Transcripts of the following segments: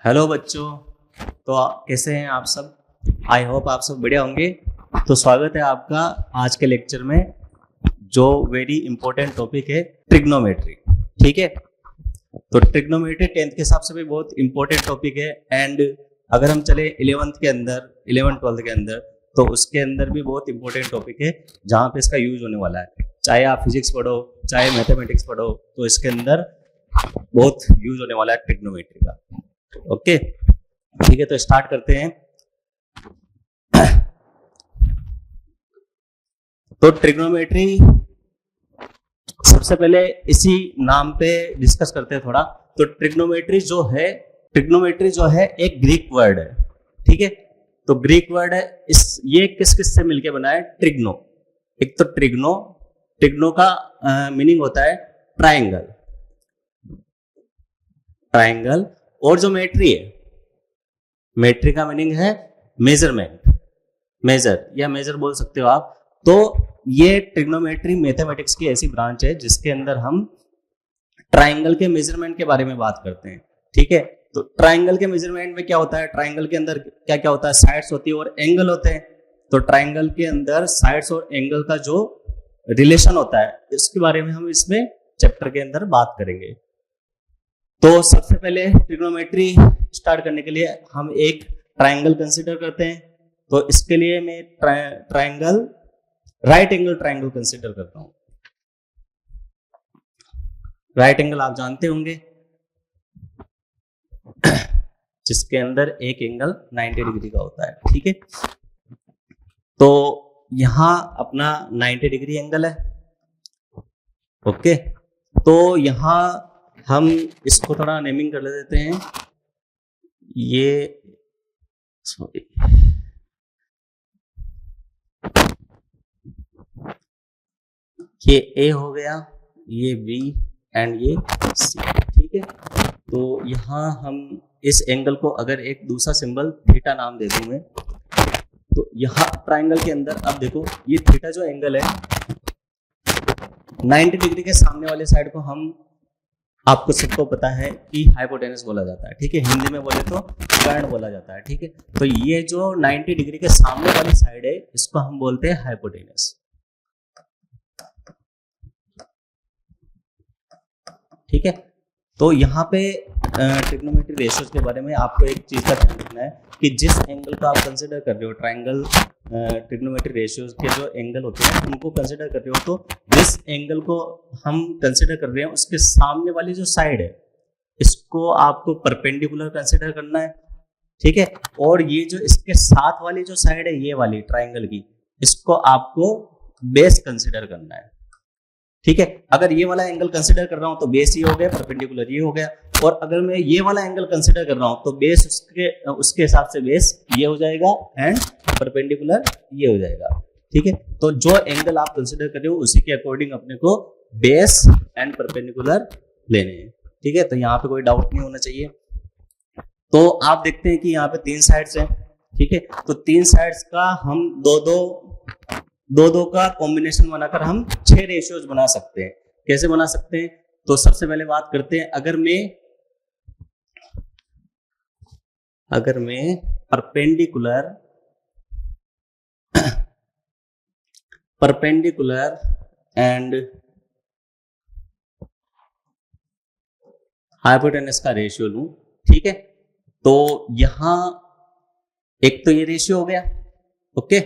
Hello बच्चों। तो कैसे हैं आप सब। आई होप आप सब बढ़िया होंगे। तो स्वागत है आपका आज के लेक्चर में, जो वेरी इंपॉर्टेंट टॉपिक है ट्रिग्नोमेट्री। ठीक है, तो ट्रिग्नोमेट्री 10th के हिसाब से भी बहुत इंपॉर्टेंट टॉपिक है। एंड अगर हम चले 11th के अंदर, 11th 12th के अंदर, तो उसके अंदर भी बहुत इंपॉर्टेंट टॉपिक है जहाँ पे इसका यूज होने वाला है। चाहे आप फिजिक्स पढ़ो, चाहे मैथमेटिक्स पढ़ो, तो इसके अंदर बहुत यूज होने वाला है ट्रिग्नोमेट्री का। ओके ठीक है, तो स्टार्ट करते हैं। तो ट्रिग्नोमेट्री सबसे पहले इसी नाम पे डिस्कस करते हैं थोड़ा। तो ट्रिग्नोमेट्री जो है एक ग्रीक वर्ड है। ठीक है, तो ग्रीक वर्ड है। ये किस से मिलके बना है? ट्रिग्नो। एक तो ट्रिग्नो का मीनिंग होता है ट्रायंगल। और जो मेट्री है, मेट्री का मीनिंग है मेजर बोल सकते हो आप। तो ये ट्रिग्नोमेट्री मैथमेटिक्स की ऐसी ब्रांच है जिसके अंदर हम ट्रायंगल के मेजरमेंट के बारे में बात करते हैं। ठीक है, तो ट्रायंगल के मेजरमेंट में क्या होता है, ट्रायंगल के अंदर क्या क्या होता है, साइड्स होती है और एंगल होते हैं। तो ट्रायंगल के अंदर साइड्स और एंगल का जो रिलेशन होता है, इसके बारे में हम इसमें चैप्टर के अंदर बात करेंगे। तो सबसे पहले ट्रिग्नोमेट्री स्टार्ट करने के लिए हम एक ट्रायंगल कंसीडर करते हैं। तो इसके लिए मैं राइट एंगल ट्रायंगल कंसीडर करता हूं। राइट एंगल आप जानते होंगे, जिसके अंदर एक एंगल 90 डिग्री का होता है। ठीक है, तो यहां अपना 90 डिग्री एंगल है। ओके, तो यहां हम इसको थोड़ा नेमिंग कर देते हैं। ये ए हो गया, ये बी एंड ये सी। ठीक है, तो यहां हम इस एंगल को अगर एक दूसरा सिंबल थीटा नाम दे दूं मैं, तो यहां ट्रायंगल के अंदर अब देखो, ये थीटा जो एंगल है 90 डिग्री के सामने वाले साइड को हम, आपको सबको पता है कि हाइपोटेनस बोला जाता है। ठीक है, हिंदी में बोले तो कर्ण बोला जाता है। ठीक है, तो ये जो 90 डिग्री के सामने वाली साइड है, इसको हम बोलते हैं हाइपोटेनस। ठीक है, तो यहाँ पे ट्रिग्नोमेट्री रेशियोज के बारे में आपको एक चीज का ध्यान रखना है कि जिस एंगल को आप कंसिडर कर रहे हो, ट्रायंगल ट्रिग्नोमेट्री रेशियोज के जो एंगल होते हैं उनको कंसिडर कर रहे हो, तो जिस एंगल को हम कंसिडर कर रहे हैं उसके सामने वाली जो साइड है, इसको आपको परपेंडिकुलर कंसिडर करना है। ठीक है, और ये जो इसके साथ वाली जो साइड है, ये वाली ट्रायंगल की, इसको आपको बेस कंसिडर करना है। ठीक है, अगर ये वाला एंगल कंसिडर कर रहा हूं तो बेस ये हो गया, परपेंडिकुलर ये हो गया। और अगर मैं ये वाला एंगल कंसिडर कर रहा हूं तो बेस उसके हिसाब से बेस ये हो जाएगा एंड परपेंडिकुलर ये हो जाएगा। ठीक है, तो जो एंगल आप कंसिडर कर रहे हो उसी के अकॉर्डिंग अपने को बेस एंड परपेंडिकुलर लेने हैं। ठीक है, तो यहाँ पे कोई डाउट नहीं होना चाहिए। तो आप देखते हैं कि यहाँ पे 3 साइड्स हैं। ठीक है, तो 3 साइड्स का हम दो का कॉम्बिनेशन बनाकर हम 6 रेशियोज बना सकते हैं। कैसे बना सकते हैं? तो सबसे पहले बात करते हैं, अगर मैं परपेंडिकुलर एंड हाइपोटेनस का रेशियो लूं। ठीक है, तो यहां एक तो ये रेशियो हो गया, ओके,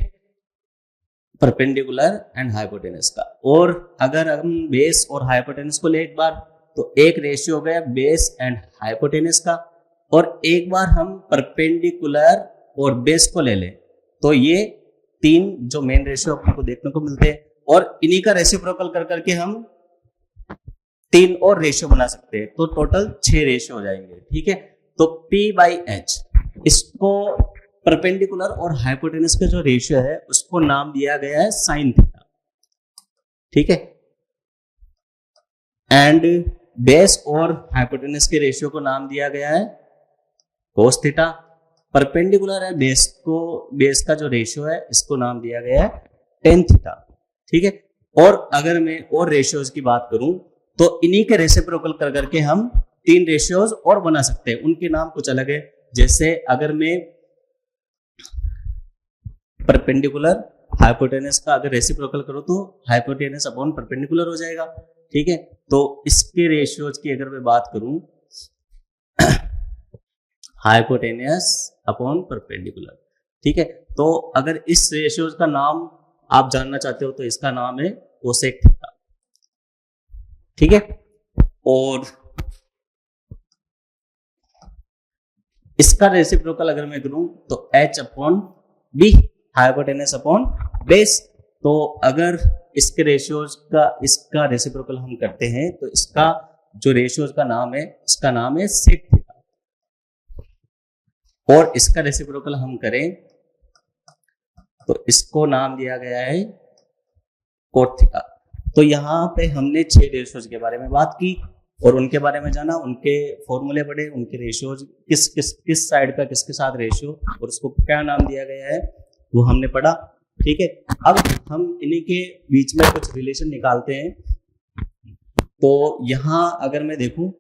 परपेंडिकुलर एंड हाइपोटेनस का। और अगर हम बेस और हाइपोटेनस को ले एक बार, तो एक रेशियो हो गया बेस एंड हाइपोटेनस का। और एक बार हम परपेंडिकुलर और बेस को ले लें, तो ये 3 जो मेन रेशियो अपने को देखने को मिलते हैं। और इन्हीं का रेसिप्रोकल कर करके हम 3 और रेशियो बना सकते हैं, तो टोटल 6 रेशियो हो जाएंगे। ठीक है, तो P/H, इसको परपेंडिकुलर और हाइपोटेनस का जो रेशियो है उसको नाम दिया गया है साइन थीटा। ठीक है, एंड बेस और हाइपोटेनस के रेशियो को नाम दिया गया है कोस थीटा। परपेंडिकुलर है बेस का जो रेशियो है इसको नाम दिया गया है टेन थीटा। ठीक है, और अगर मैं और रेशियोज की बात करूं तो इन्हीं के रेसिप्रोकल कर करके हम तीन रेशियोज और बना सकते हैं, उनके नाम कुछ अलग है। जैसे अगर मैं परपेंडिकुलर हाइपोटेनस का अगर रेसिप्रोकल करूं तो हाइपोटेनस अपॉन परपेंडिकुलर हो जाएगा, ठीक है। तो इसके रेशियोज की अगर मैं बात करूं हाइपोटेनस अपॉन परपेंडिकुलर, ठीक है। तो अगर इस रेशियोज का नाम आप जानना चाहते हो तो इसका नाम है कोसेक थीटा, ठीक है। और इसका रेसिप्रोकल अगर मैं करूं तो h upon B, hypotenuse upon base. तो अगर इसके रेशियोज का इसका रेसिप्रोकल हम करते हैं तो इसका जो रेशियोज का नाम है, इसका नाम है सेक थीटा, और इसका रेसिप्रोकल हम करें तो इसको नाम दिया गया है कोट थीटा। तो यहाँ पे हमने 6 रेशियोज के बारे में बात की और उनके बारे में जाना, उनके फॉर्मूले पढ़े, उनके रेशियोज किस साइड का किसके साथ रेशियो और उसको क्या नाम दिया गया है वो हमने पढ़ा, ठीक है। अब हम इन्हीं के बीच में कुछ रिलेशन निकालते हैं। तो यहां अगर मैं देखूं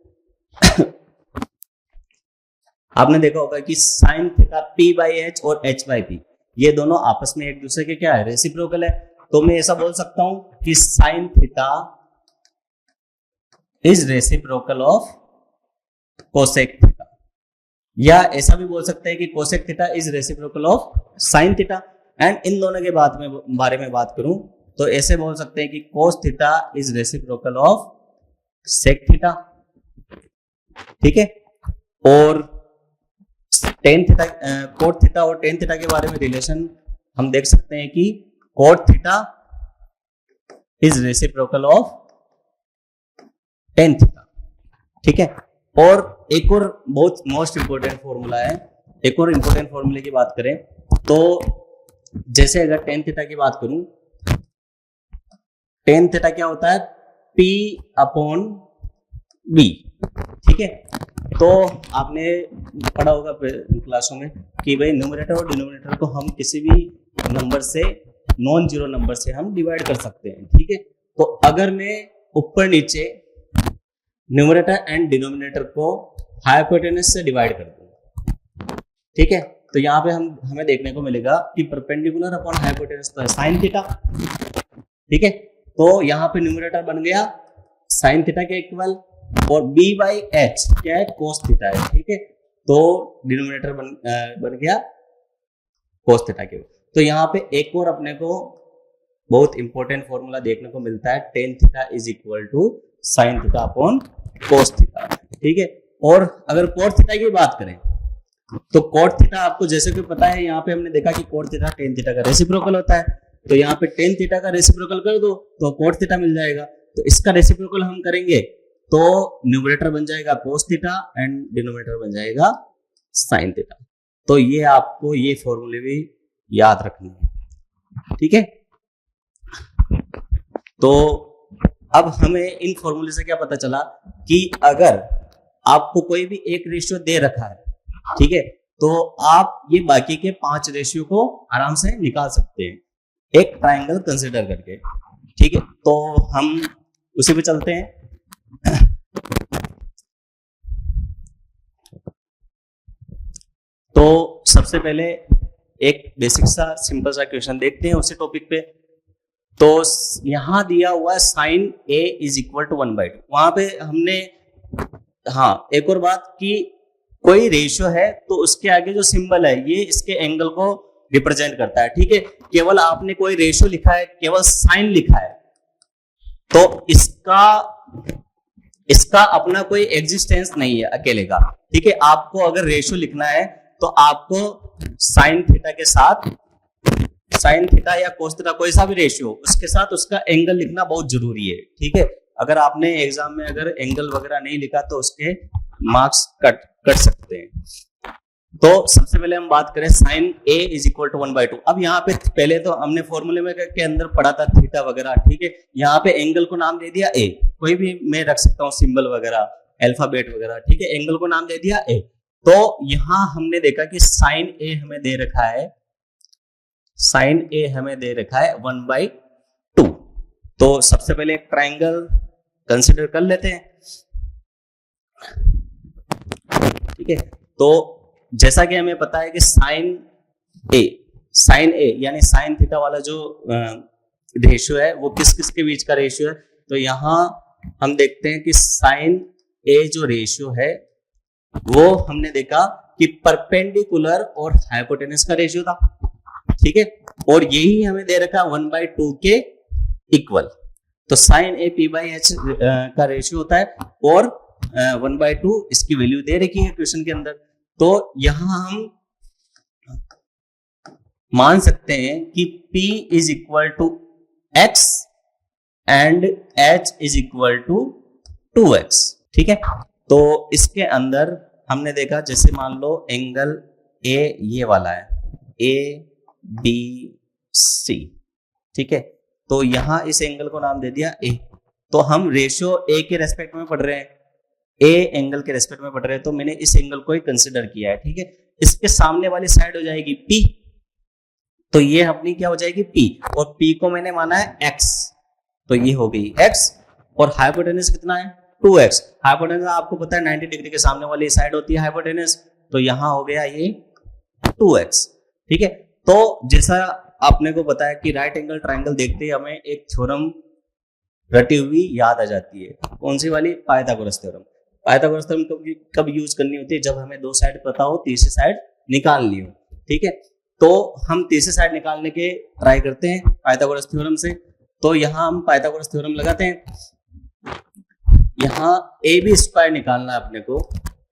आपने देखा होगा कि sine theta P by H और एच बाई पी ये दोनों आपस में एक दूसरे के क्या है, रेसिप्रोकल है। तो मैं ऐसा बोल सकता हूं कि sign theta is reciprocal of cosec theta, या ऐसा भी बोल सकते हैं कि cosec theta is reciprocal of sine theta. And in दोनों के बारे में बात करूं तो ऐसे बोल सकते हैं कि cos theta is reciprocal of sec theta, ठीक है। और टेन थीटा, कोट थीटा और टेन थीटा के बारे में रिलेशन हम देख सकते हैं कि cot theta is reciprocal of tan theta, ठीक है। और एक और बहुत मोस्ट इंपोर्टेंट फॉर्मूला है, एक और इंपोर्टेंट फॉर्मूले की बात करें तो जैसे अगर टेन थीटा की बात करूं, टेन थीटा क्या होता है, P अपॉन बी, ठीक है। तो आपने पढ़ा होगा क्लासों में कि भाई न्यूमरेटर और डिनोमिनेटर को हम किसी भी नंबर से, नॉन जीरो नंबर से हम डिवाइड कर सकते हैं, ठीक है। तो अगर मैं ऊपर नीचे न्यूमरेटर एंड डिनोमिनेटर को हाइपोटेनस से डिवाइड कर दूं, ठीक है, तो यहाँ पे हमें देखने को मिलेगा कि परपेंडिकुलर अपॉन हाइपोटेनस तो है साइन थीटा, ठीक है। तो यहाँ पे न्यूमरेटर बन गया साइन थीटा के इक्वल और b बाई एच क्या है, कोस थीटा है, ठीक है। तो डिनोमिनेटर बन गया कोस थीटा के। तो यहाँ पे एक और अपने को बहुत इंपॉर्टेंट फॉर्मूला देखने को मिलता है, tan theta is equal to sine theta upon cos theta, ठीक है। और अगर कोट थीटा की बात करें तो कोट थीटा आपको जैसे कि पता है, यहाँ पे हमने देखा कि कोट थीटा टेन थीटा का रेसिप्रोकल होता है। तो यहाँ पे टेन थीटा का रेसिप्रोकल कर दो तो कोट थीटा मिल जाएगा। तो इसका रेसिप्रोकल हम करेंगे तो न्यूमरेटर बन जाएगा कोस थीटा एंड डिनोमिनेटर बन जाएगा साइन थीटा। तो ये आपको ये फॉर्मूले भी याद रखने हैं, ठीक है। तो अब हमें इन फॉर्मूले से क्या पता चला कि अगर आपको कोई भी एक रेशियो दे रखा है, ठीक है, तो आप ये बाकी के 5 रेशियो को आराम से निकाल सकते हैं एक ट्रायंगल कंसीडर करके, ठीक है। तो हम उसी पे चलते हैं। तो सबसे पहले एक बेसिक सा सिंपल सा क्वेश्चन देखते हैं उसी टॉपिक पे। तो यहां दिया हुआ sine A is equal to 1/2। वहां पे हमने एक और बात कि कोई रेशियो है तो उसके आगे जो सिंबल है ये इसके एंगल को रिप्रेजेंट करता है, ठीक है। केवल आपने कोई रेशियो लिखा है, केवल साइन लिखा है, तो इसका अपना कोई एग्जिस्टेंस नहीं है अकेले का, ठीक है। आपको अगर रेशियो लिखना है तो आपको साइन थीटा के साथ, साइन थीटा या कोस थीटा कोई सा भी रेशियो, उसके साथ उसका एंगल लिखना बहुत जरूरी है, ठीक है। अगर आपने एग्जाम में अगर एंगल वगैरह नहीं लिखा तो उसके मार्क्स कट सकते हैं। तो सबसे पहले हम बात करें sine A is equal to 1/2। अब यहाँ पे पहले तो हमने फॉर्मूले में के अंदर पढ़ा था थीटा वगैरह, ठीक है। यहाँ पे एंगल को नाम दे दिया ए, कोई भी मैं रख सकता हूँ सिंबल वगैरह, अल्फाबेट वगैरह, ठीक है। एंगल को नाम दे दिया ए। तो यहां हमने देखा कि साइन ए हमें दे रखा है, साइन ए हमें दे रखा है 1/2। तो सबसे पहले एक ट्रायंगल कंसीडर कर लेते हैं। ठीक है। तो जैसा कि हमें पता है कि साइन ए यानी साइन थीटा वाला जो रेशियो है वो किस किस के बीच का रेशियो है, तो यहां हम देखते हैं कि साइन ए जो रेशियो है वो हमने देखा कि परपेंडिकुलर और हाइपोटेनस का रेशियो था, ठीक है। और यही हमें दे रखा 1/2 के इक्वल, तो sine A P by H का रेशियो होता है और 1/2 इसकी वैल्यू दे रखी है क्वेश्चन के अंदर। तो यहां हम मान सकते हैं कि P is equal to x and H is equal to 2x, ठीक है। तो इसके अंदर हमने देखा जैसे मान लो एंगल A ये वाला है ABC, ठीक है। तो यहां इस एंगल को नाम दे दिया A। तो हम रेशियो A के रेस्पेक्ट में पढ़ रहे हैं, A एंगल के रेस्पेक्ट में पढ़ रहे हैं, तो मैंने इस एंगल को ही कंसिडर किया है, ठीक है। इसके सामने वाली साइड हो जाएगी P, तो ये अपनी क्या हो जाएगी P, और P को मैंने माना है x, तो ये हो गई x। और हाइपोटेनस कितना है 2x। हाइपोटेनस आपको पता है 90 डिग्री के सामने वाली साइड होती है हाइपोटेनस, तो यहां हो गया ये 2x, ठीक है। तो जैसा आपने को पता है कि राइट एंगल ट्रायंगल देखते ही हमें एक थ्योरम रटी हुई याद आ जाती है, कौन सी वाली, पाइथागोरस थ्योरम। पाइथागोरस थ्योरम कब यूज करनी होती है, जब हमें दो साइड पता हो, तीसरी साइड निकालनी हो, ठीक है। तो हम तीसरी साइड निकालने के ट्राई करते हैं पाइथागोरस थ्योरम से। तो यहां हम पाइथागोरस थ्योरम लगाते हैं, यहां ए बी स्क्वायर निकालना है अपने को।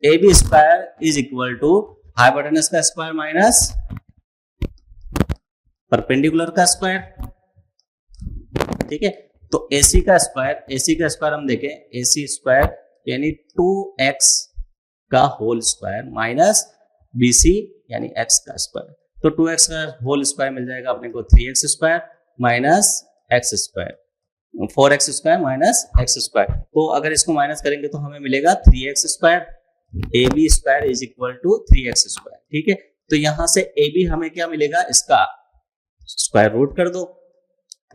A B square is equal to hypotenuse का स्क्वायर माइनस परपेंडिकुलर का स्क्वायर, ठीक है। तो AC का स्क्वायर हम देखें, AC स्क्वायर यानी 2x का होल स्क्वायर माइनस BC यानी x का स्क्वायर। तो 2x का होल स्क्वायर मिल जाएगा अपने को 3x square minus x square, 4x square minus x square. तो अगर इसको माइनस करेंगे तो हमें मिलेगा 3x square. AB square is equal to 3x square, ठीक है। तो यहां से AB हमें क्या मिलेगा, इसका स्क्वायर रूट कर दो,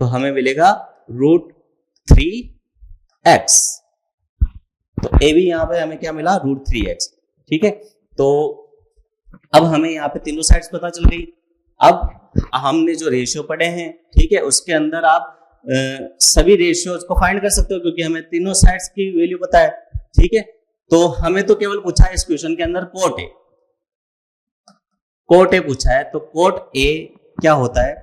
तो हमें मिलेगा √3x। तो AB यहां पे हमें क्या मिला, √3x, ठीक है। तो अब हमें यहाँ पे तीनों साइड्स पता चल गई। अब हमने जो रेशियो पढ़े हैं, ठीक है, उसके अंदर आप सभी रेशियोज को फाइंड कर सकते हो क्योंकि हमें तीनों साइड्स की वैल्यू पता है, ठीक है। तो हमें तो केवल पूछा है इस क्वेश्चन के अंदर कोट ए पूछा है। तो कोट ए क्या होता है,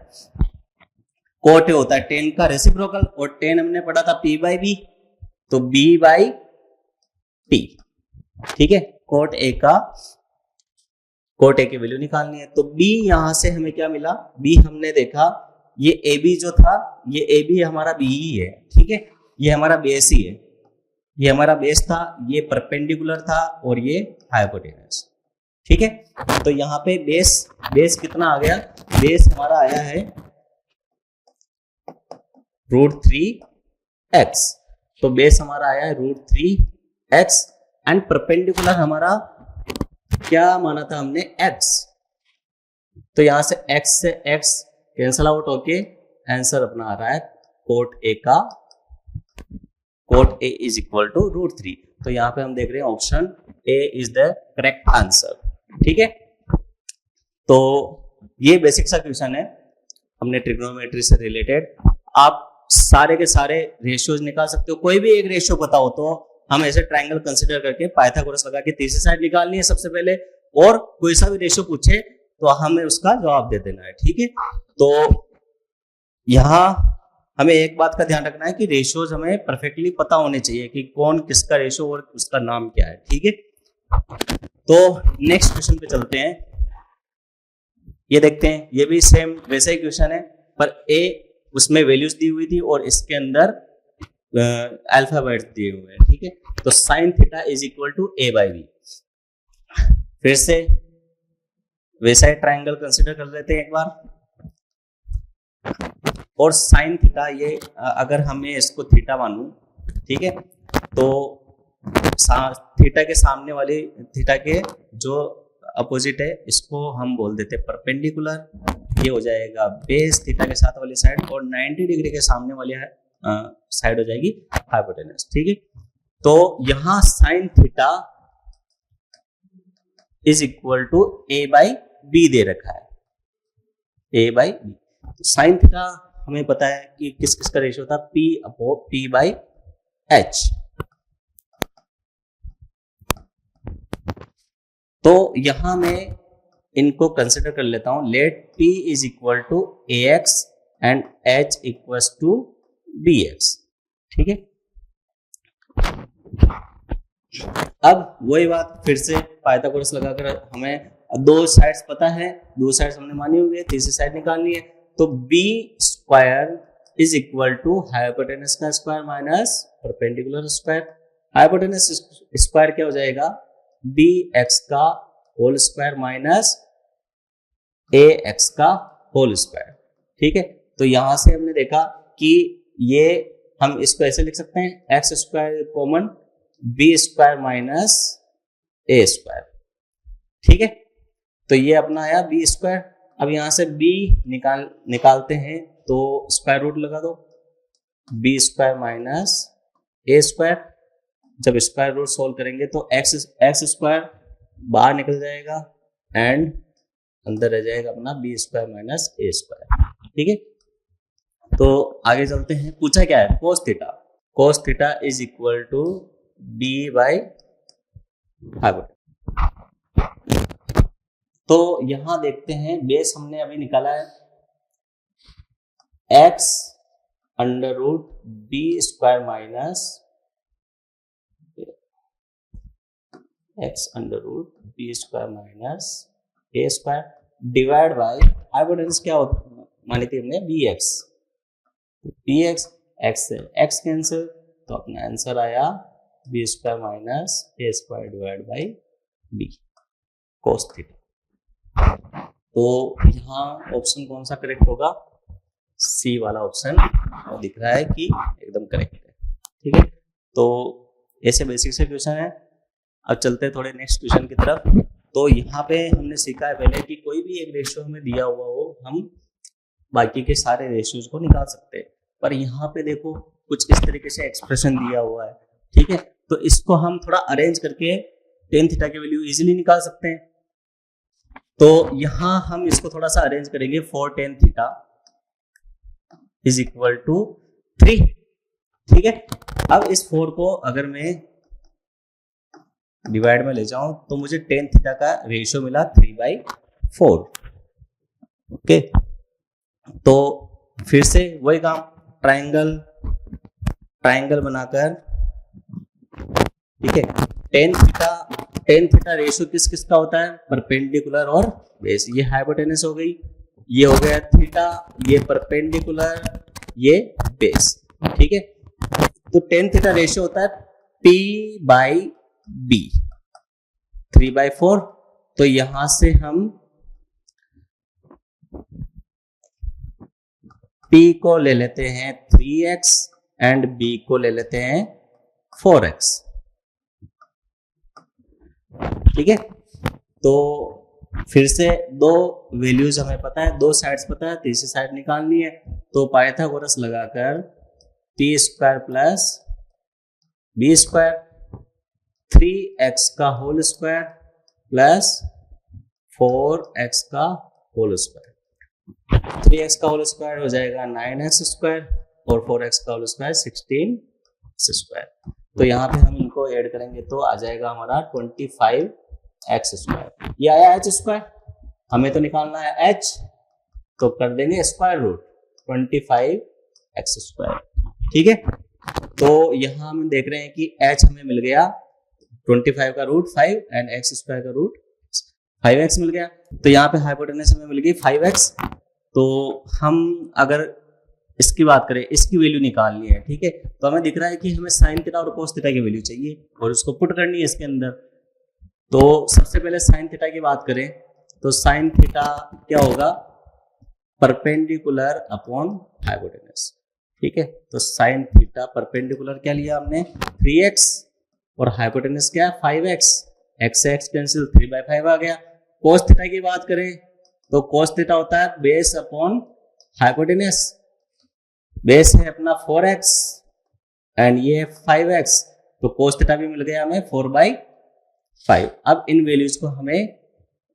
कोट ए होता है tan का रेसिप्रोकल, और tan हमने पढ़ा था P/B, तो B/T, ठीक है। कोट ए की वैल्यू निकालनी है। तो B यहां से हमें क्या मिला, B हमने देखा ये AB जो था, ये AB हमारा B ही है, ठीक है। ये हमारा बेस ही है, ये हमारा बेस था, ये परपेंडिकुलर था और ये हाइपोटेनस, ठीक है। तो यहाँ पे बेस कितना आ गया, बेस हमारा आया है √3x। तो बेस हमारा आया है √3x एंड परपेंडिकुलर हमारा क्या माना था हमने, x। तो यहां से x कैंसल आउट होके आंसर अपना आ रहा है cot A is equal to √3। तो यहां पे हम देख रहे हैं option A is the correct answer, ठीक है। तो ये बेसिक सा क्वेश्चन है हमने ट्रिग्नोमेट्री से रिलेटेड। आप सारे के सारे रेशियोज निकाल सकते हो, कोई भी एक रेशियो पता हो तो हम ऐसे ट्रायंगल कंसीडर करके पाइथागोरस लगा के तीसरी साइड निकालनी है सबसे पहले, और कोई सा भी रेशियो पूछे तो हमें उसका जवाब दे देना है, ठीक है। तो यहां हमें एक बात का ध्यान रखना है कि रेशियोज हमें परफेक्टली पता होने चाहिए कि कौन किसका रेशियो और उसका नाम क्या है, ठीक है। तो नेक्स्ट क्वेश्चन पे चलते हैं, ये देखते हैं, ये भी सेम वैसा ही क्वेश्चन है पर ए उसमें वैल्यूज दी हुई थी और इसके अंदर अल्फाबेट्स दिए हुए हैं, ठीक है। तो sine theta is equal to A/B। फिर से वैसा ही ट्रायंगल कंसीडर कर लेते हैं एक बार, और साइन थीटा ये अगर हमें इसको थीटा मानूं, ठीक है, तो थीटा के सामने वाली, थीटा के जो अपोजिट है इसको हम बोल देते हैं परपेंडिकुलर। ये हो जाएगा बेस थीटा के साथ वाली साइड, और 90 डिग्री के सामने वाली साइड हो जाएगी हाइपोटेनस, ठीक है। तो यहां sine theta is equal to A by B दे रखा है, ए बाई बी। तो साइन थीटा हमें पता है कि किस किस का रेशियो था, P upon P by H. तो यहां मैं इनको कंसिडर कर लेता हूं, let P is equal to AX and H equals to BX। ठीक है, अब वही बात फिर से पाइथागोरस लगाकर हमें दो साइड्स पता है, दो साइड्स हमने मानी हुई है, तीसरी साइड निकालनी है। तो B square is equal to hypotenuse का square minus perpendicular square. Hypotenuse square क्या हो जाएगा, बी एक्स का whole square minus A X का होल स्क्वायर। ठीक है, तो यहां से हमने देखा कि ये हम इसको ऐसे लिख सकते हैं, X square common B square minus A square. ठीक है, तो ये अपना आया बी स्क्वायर। अब यहां से बी निकालते हैं तो स्क्वायर रूट लगा दो, B square minus A square. जब स्क्वायर रूट सोल्व करेंगे तो एक्स स्क्वायर बाहर निकल जाएगा एंड अंदर रह जाएगा अपना B square minus A square. ठीक है, तो आगे चलते हैं। पूछा क्या है, cos theta. Cos theta is equal to B by hypotenuse. तो यहां देखते हैं, बेस हमने अभी निकाला है x under root B square minus x under root B square minus A square divide by hypotenuse क्या मानी थी हमने, B x. B x, x से एक्स कैंसिल, तो अपना आंसर आया B square minus A square divide by B cos theta. तो यहाँ ऑप्शन कौन सा करेक्ट होगा, सी वाला ऑप्शन दिख रहा है कि एकदम करेक्ट है। ठीक है, तो ऐसे बेसिक से क्वेश्चन है। अब चलते हैं थोड़े नेक्स्ट क्वेश्चन की तरफ। तो यहाँ पे हमने सीखा है पहले कि कोई भी एक रेशियो हमें दिया हुआ हो, हम बाकी के सारे रेशियोज को निकाल सकते हैं। पर यहाँ पे देखो कुछ इस तरीके से एक्सप्रेशन दिया हुआ है। ठीक है, तो इसको हम थोड़ा अरेंज करके टेन थीटा की वैल्यू इजीली निकाल सकते हैं। तो यहां हम इसको थोड़ा सा अरेंज करेंगे, 4 tan theta is equal to 3। ठीक है, अब इस 4 को अगर मैं डिवाइड में ले जाऊं तो मुझे tan थीटा का रेशियो मिला 3/4। ओके, तो फिर से वही काम, ट्राइंगल बनाकर, ठीक है, tan थीटा रेशियो किस किस का होता है, परपेंडिकुलर और बेस। ये हाइपोटेनस हो गई, ये हो गया थीटा, ये परपेंडिकुलर, ये बेस। ठीक है, तो tan थीटा रेशियो होता है P बाई B 3/4। तो यहां से हम P को ले लेते हैं 3x एंड B को ले लेते हैं 4x। ठीक है, तो फिर से दो वैल्यूज हमें पता है, दो साइड्स पता है, तीसरी साइड निकालनी है। तो पाइथागोरस लगाकर T square plus B square 3x का होल स्क्वायर प्लस 4x का होल स्क्वायर। 3x का होल स्क्वायर हो जाएगा 9x स्क्वायर और 4x का होल स्क्वायर 16x स्क्वायर। तो यहाँ पे हम इनको ऐड करेंगे तो आ जाएगा हमारा 25x स्क्वायर। ये आया h स्क्वायर, हमें तो निकालना है h, तो कर देंगे स्क्वायर रूट 25x स्क्वायर। ठीक है, तो यहाँ हम देख रहे हैं कि h हमें मिल गया 25 का रूट 5 एंड x स्क्वायर का रूट 5x मिल गया। तो यहाँ पे हाइपोटेनस हमें मिल गई 5x। तो हम अगर इसकी बात करें, इसकी वैल्यू निकालनी है, ठीक है, तो हमें दिख रहा है कि हमें साइन थीटा और कोस थीटा की वैल्यू चाहिए और उसको पुट करनी है इसके अंदर। तो सबसे पहले साइन थीटा की बात करें तो साइन थीटा क्या होगा, परपेंडिकुलर अपॉन हाइपोटेनस। ठीक है, तो साइन थीटा परपेंडिकुलर क्या लिया हमने 3x और हाइपोटेनस क्या है 5x, x से x कैंसिल 3/5 आ गया। कोस थीटा की बात करें तो कोस थीटा होता है बेस अपॉन हाइपोटेनस। बेस है अपना 4x एंड ये 5x, तो कोस थीटा भी मिल गया हमें 4/5। 5। अब इन वैल्यूज को हमें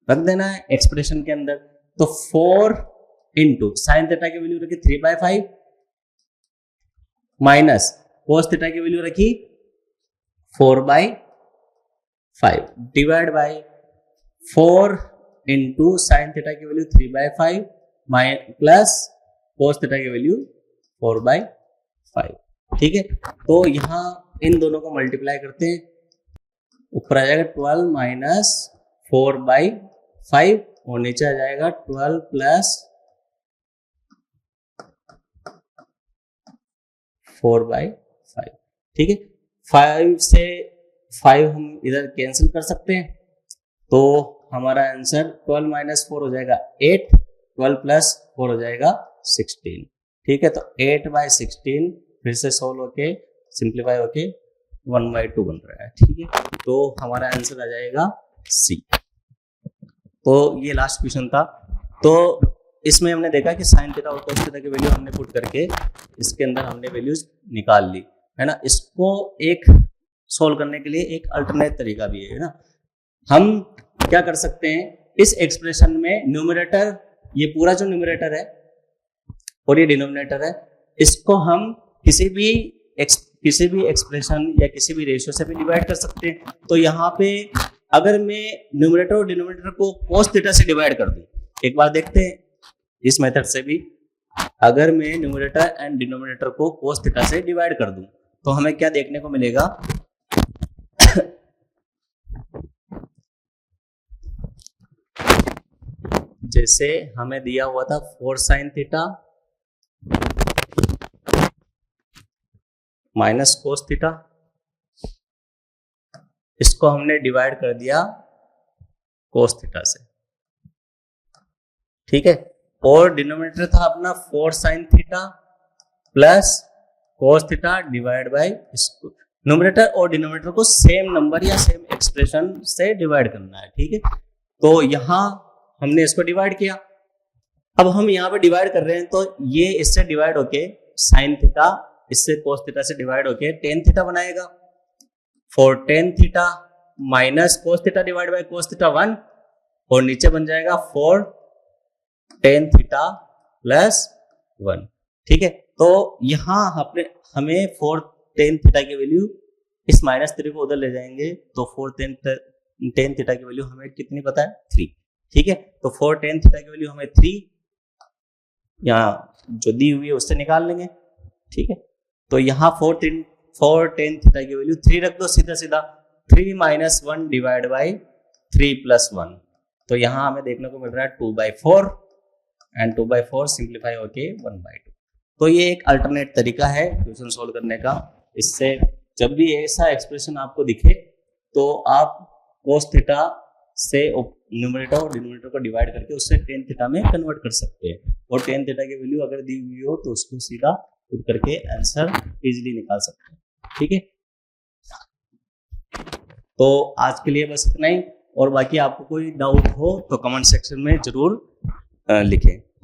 रख देना है एक्सप्रेशन के अंदर। तो 4 इंटू साइन थीटा की वैल्यू रखी 3/5 माइनस कोस थीटा की वैल्यू रखी 4/5 divide by 4 into sine theta की वैल्यू 3/5 प्लस कोस थीटा की वैल्यू 4/5। ठीक है, तो यहां इन दोनों को मल्टीप्लाई करते हैं, ऊपर आ जाएगा 12 माइनस 4/5 और नीचे आ जाएगा 12 प्लस 4/5। ठीक है, 5 से 5 हम इधर कैंसिल कर सकते हैं, तो हमारा आंसर 12 माइनस 4 हो जाएगा 8, 12 प्लस 4 हो जाएगा 16। ठीक है, तो 8/16 फिर से सोल्व होके सिंप्लीफाई होके 1/2 बन रहा है। ठीक है, तो हमारा आंसर आ जाएगा सी। तो ये लास्ट क्वेश्चन था। तो इसमें हमने देखा कि साइन थीटा और कोस थीटा की वैल्यू हमने पुट करके इसके अंदर हमने वैल्यूज निकाल ली है ना। इसको एक सोल्व करने के लिए एक अल्टरनेट तरीका भी है ना। हम क्या कर सकते हैं, इस एक्सप्रेशन में न्यूमरेटर, ये पूरा जो न्यूमरेटर है और ये डिनोमिनेटर है, इसको हम किसी भी एक्सप्रेशन या किसी भी रेशियो से भी डिवाइड कर सकते हैं। तो यहाँ पे अगर मैं न्यूमरेटर और डिनोमिनेटर को कोस थीटा से डिवाइड कर दूं, एक बार देखते हैं इस मेथड से भी। अगर मैं न्यूमरेटर एंड डिनोमिनेटर को कोस थीटा से डिवाइड कर दूं तो हमें क्या देखने को मिलेगा जैसे हमें दिया हुआ था 4 sine theta minus cos theta, इसको हमने डिवाइड कर दिया कोस थीटा से। ठीक है, और डिनोमिनेटर था अपना 4 sine theta plus cos theta divide by इसको। न्यूमरेटर और डिनोमिनेटर को सेम नंबर या सेम एक्सप्रेशन से डिवाइड करना है। ठीक है, तो यहां हमने इसको डिवाइड किया। अब हम यहाँ पे डिवाइड कर रहे हैं तो ये इससे डिवाइड होके साइन थीटा इससे कोस थीटा से डिवाइड होके टेन थीटा बनाएगा। 4 tan theta minus cos theta divide by cos theta 1 और नीचे बन जाएगा 4 टेन थीटा प्लस 1। ठीक है, तो यहां हमें 4 टेन थीटा की वैल्यू इस -3 को उधर ले जाएंगे तो 4 टेन थीटा की वैल्यू हमें कितनी पता है, 3। ठीक है, तो 4 टेन थीटा की वैल्यू हमें 3 यहाँ जो दी हुई है उससे निकाल लेंगे। ठीक है, तो यहाँ 4 टेन थीटा की वैल्यू 3 रख दो सीधा सीधा। 3 माइनस 1 डिवाइड बाई 3 प्लस 1, तो यहाँ हमें देखने को मिल रहा है 2/4 एंड 2/4 सिंप्लीफाई होके 1/2। तो ये एक अल्टरनेट तरीका है क्वेश्चन सोल्व करने का। इससे जब भी ऐसा एक्सप्रेशन आपको दिखे तो आप कोस थीटा से न्यूमरेटर और डिनोमिनेटर को डिवाइड करके उससे टेन थीटा में कन्वर्ट कर सकते हैं, और टेन थीटा की वैल्यू अगर दी हुई हो तो उसको सीधा पुट करके आंसर इजीली निकाल सकते हैं। ठीक है, तो आज के लिए बस इतना ही, और बाकी आपको कोई डाउट हो तो कमेंट सेक्शन में जरूर लिखें।